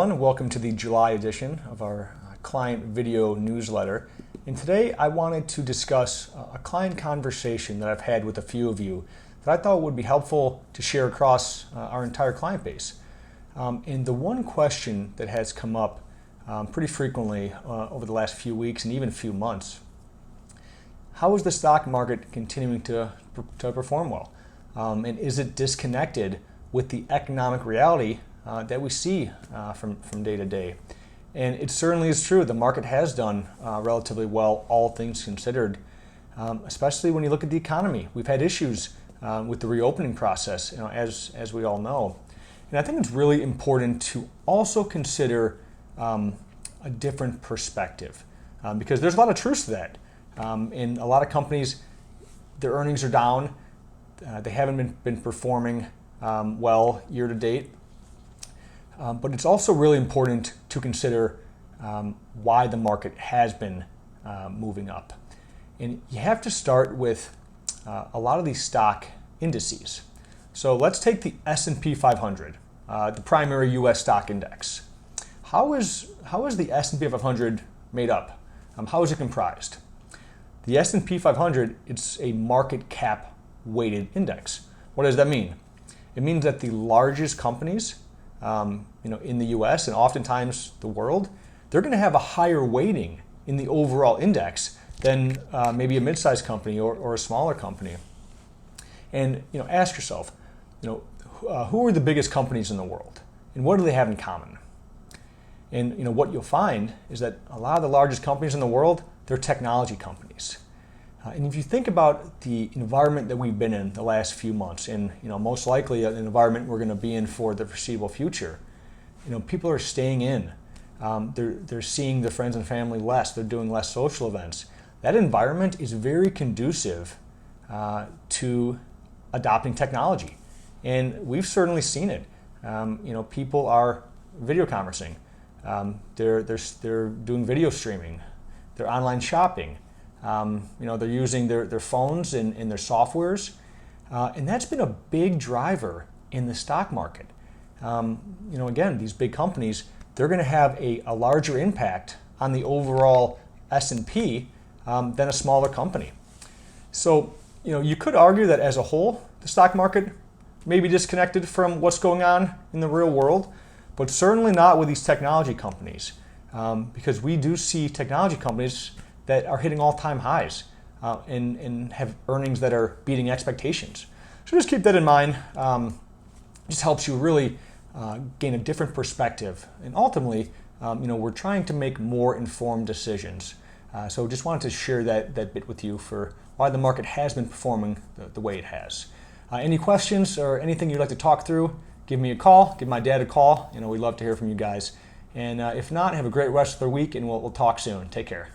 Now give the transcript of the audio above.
everyone. Welcome to the July edition of our client video newsletter. And today I wanted to discuss a client conversation that I've had with a few of you that I thought would be helpful to share across our entire client base. And the one question that has come up pretty frequently over the last few weeks and even a few months: how is the stock market continuing to perform well? And is it disconnected with the economic reality that we see from day to day? And it certainly is true. The market has done relatively well, all things considered, especially when you look at the economy. We've had issues with the reopening process, as we all know. And I think it's really important to also consider a different perspective, because there's a lot of truth to that. In a lot of companies, their earnings are down. They haven't been performing well year to date. But it's also really important to consider why the market has been moving up. And you have to start with a lot of these stock indices. So let's take the S&P 500, the primary U.S. stock index. How is the S&P 500 made up? How is it comprised? The S&P 500, it's a market cap weighted index. What does that mean? It means that the largest companies in the U.S. and oftentimes the world, they're going to have a higher weighting in the overall index than maybe a mid-sized company or a smaller company. And ask yourself, who are the biggest companies in the world, and what do they have in common? And what you'll find is that a lot of the largest companies in the world, they're technology companies. And if you think about the environment that we've been in the last few months, and most likely an environment we're going to be in for the foreseeable future, people are staying in. They're seeing their friends and family less. They're doing less social events. That environment is very conducive to adopting technology, and we've certainly seen it. People are video conferencing. They're doing video streaming. They're online shopping. They're using their phones and their softwares, and that's been a big driver in the stock market. Again, these big companies, they're going to have a larger impact on the overall S&P than a smaller company. So, you could argue that as a whole, the stock market may be disconnected from what's going on in the real world, but certainly not with these technology companies, because we do see technology companies that are hitting all-time highs and have earnings that are beating expectations. So just keep that in mind. Just helps you really gain a different perspective. And ultimately, we're trying to make more informed decisions. So just wanted to share that bit with you for why the market has been performing the way it has. Any questions or anything you'd like to talk through, give me a call, give my dad a call. We'd love to hear from you guys. And if not, have a great rest of the week, and we'll talk soon. Take care.